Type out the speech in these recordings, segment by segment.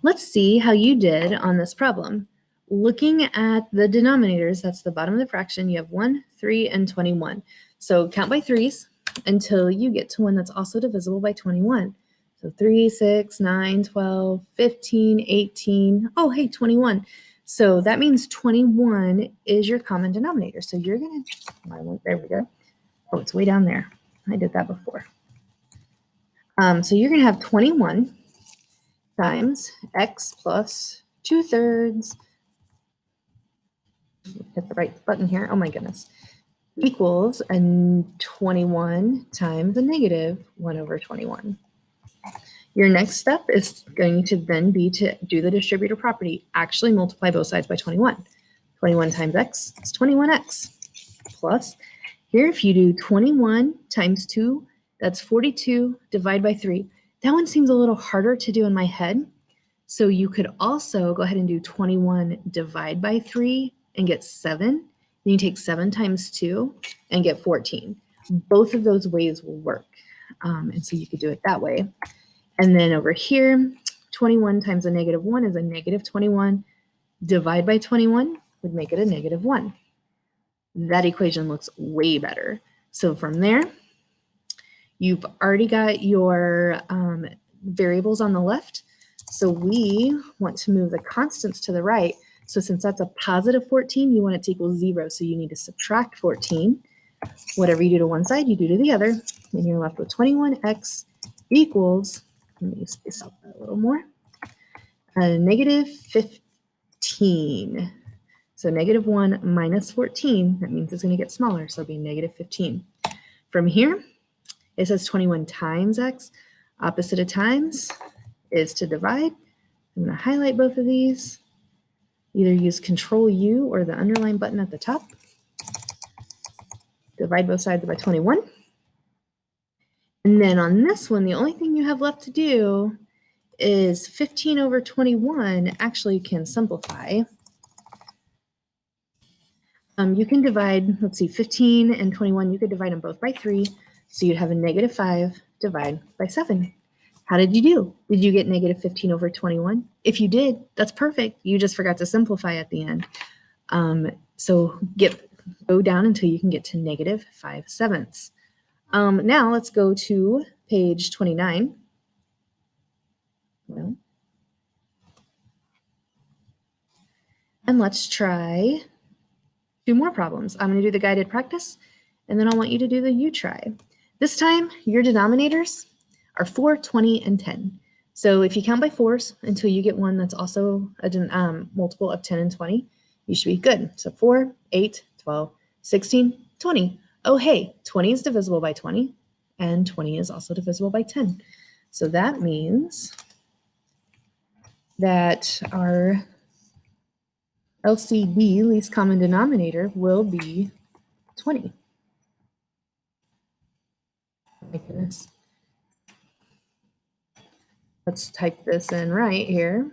Let's see how you did on this problem. Looking at the denominators, that's the bottom of the fraction, you have 1, 3, and 21. So count by threes until you get to one that's also divisible by 21. So 3, 6, 9, 12, 15, 18, oh, hey, 21. So that means 21 is your common denominator. So you're gonna, there we go. Oh, it's way down there. I did that before. So you're gonna have 21 times x plus 2/3, hit the right button here, oh my goodness, equals a 21 times a negative 1/21. Your next step is going to then be to do the distributive property. Actually multiply both sides by 21. 21 times x is 21x. Plus, here if you do 21 times 2, that's 42, divide by 3. That one seems a little harder to do in my head. So you could also go ahead and do 21 divide by 3 and get 7. Then you take 7 times 2 and get 14. Both of those ways will work. And so you could do it that way. And then over here, 21 times a negative 1 is a negative 21. Divide by 21 would make it a negative 1. That equation looks way better. So from there, you've already got your variables on the left. So we want to move the constants to the right. So since that's a positive 14, you want it to equal 0. So you need to subtract 14. Whatever you do to one side, you do to the other. And you're left with 21x equals, let me space out that a little more, negative 15. So negative 1 minus 14, that means it's going to get smaller. So it'll be negative 15. From here, it says 21 times x. Opposite of times is to divide. I'm going to highlight both of these. Either use Control U or the underline button at the top. Divide both sides by 21. And then on this one, the only thing you have left to do is 15 over 21 actually can simplify. You can divide, let's see, 15 and 21, you could divide them both by 3. So you'd have a negative 5 divide by 7. How did you do? Did you get negative 15 over 21? If you did, that's perfect. You just forgot to simplify at the end. So go down until you can get to negative 5/7. Now let's go to page 29. Well, and let's try 2 more problems. I'm going to do the guided practice, and then I want you to do the you try. This time, your denominators are 4, 20, and 10. So if you count by 4s until you get one that's also a multiple of 10 and 20, you should be good. So 4, 8, 12, 16, 20. Oh, hey, 20 is divisible by 20, and 20 is also divisible by 10. So that means that our LCD, least common denominator, will be 20. Oh my goodness. Let's type this in right here.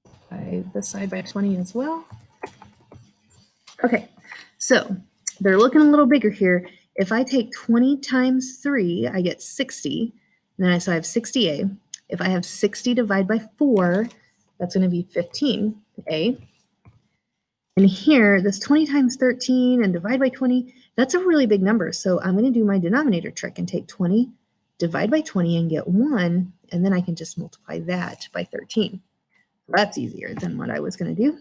Divide this side by 20 as well. Okay, so they're looking a little bigger here. If I take 20 times 3, I get 60. And then I have 60a. If I have 60 divided by 4, that's going to be 15a. And here, this 20 times 13 and divide by 20, that's a really big number. So I'm going to do my denominator trick and take 20, divide by 20 and get 1, and then I can just multiply that by 13. That's easier than what I was going to do.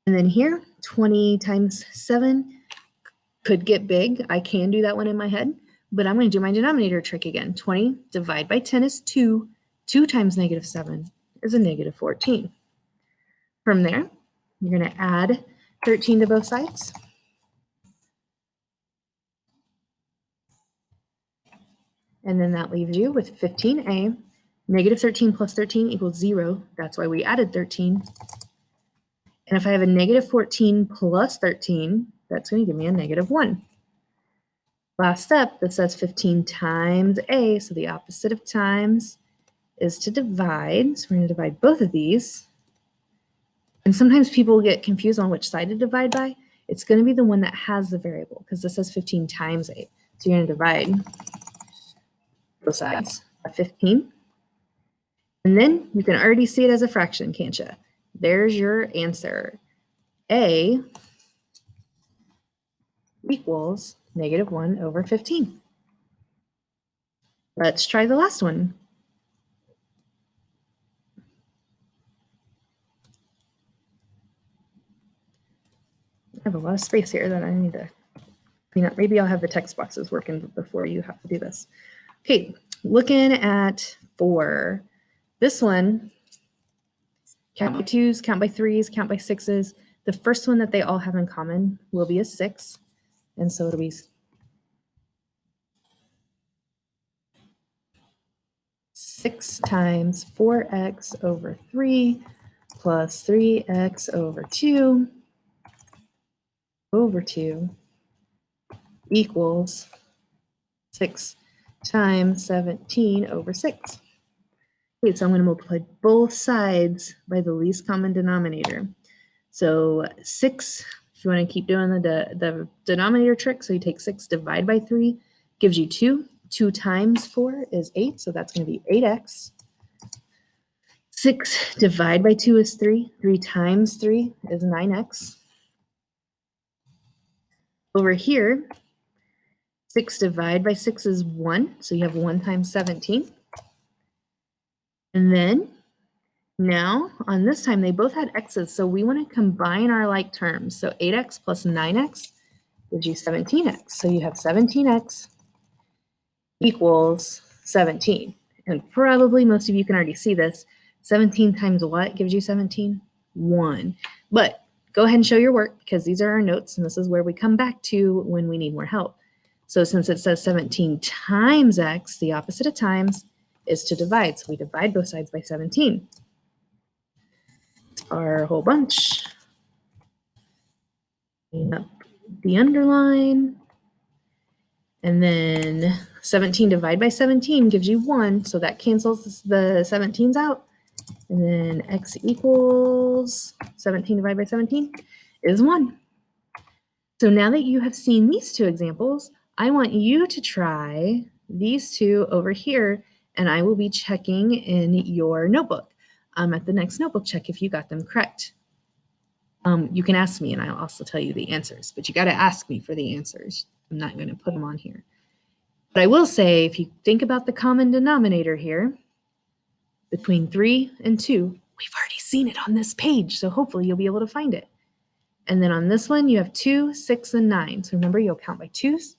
And then here, 20 times 7 could get big. I can do that one in my head, but I'm going to do my denominator trick again. 20 divided by 10 is 2. 2 times negative 7 is a negative 14. From there, you're going to add 13 to both sides. And then that leaves you with 15a. Negative 13 plus 13 equals 0. That's why we added 13. And if I have a negative 14 plus 13, that's going to give me a negative 1. Last step, that says 15 times a, so the opposite of times is to divide. So we're going to divide both of these. And sometimes people get confused on which side to divide by. It's going to be the one that has the variable, because this says 15 times 8. So you're going to divide both sides by 15. And then you can already see it as a fraction, can't you? There's your answer. A equals -1 over 15. Let's try the last one. I have a lot of space here that I need to clean up. Maybe I'll have the text boxes working before you have to do this. Okay, looking at 4. This one, count by 2s, count by 3s, count by 6s. The first one that they all have in common will be a 6. And so it'll be 6 times 4x over 3 plus 3x over 2 over 2 equals 6 times 17 over 6. Okay, so I'm going to multiply both sides by the least common denominator. So 6, if you want to keep doing the denominator trick, so you take 6, divide by 3, gives you 2. 2 times 4 is 8, so that's going to be 8x. 6 divided by 2 is 3. 3 times 3 is 9x. Over here, 6 divided by 6 is 1, so you have 1 times 17. And then now on this time, they both had x's, so we want to combine our like terms. So 8x plus 9x gives you 17x. So you have 17x equals 17. And probably most of you can already see this. 17 times what gives you 17? 1. But go ahead and show your work because these are our notes and this is where we come back to when we need more help. So since it says 17 times x, the opposite of times is to divide. So we divide both sides by 17. Our whole bunch. Clean up the underline. And then 17 divided by 17 gives you 1. So that cancels the 17s out. And then x equals 17 divided by 17 is 1. So now that you have seen these two examples, I want you to try these two over here, and I will be checking in your notebook at the next notebook check if you got them correct. You can ask me, and I'll also tell you the answers, but you got to ask me for the answers. I'm not going to put them on here. But I will say, if you think about the common denominator here, between 3 and 2, we've already seen it on this page, so hopefully you'll be able to find it. And then on this one, you have 2, 6, and 9. So remember, you'll count by 2s,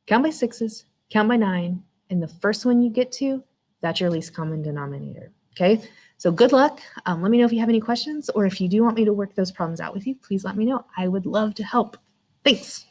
count by 6s, count by 9, and the first one you get to, that's your least common denominator, okay? So good luck. Let me know if you have any questions, or if you do want me to work those problems out with you, please let me know. I would love to help. Thanks.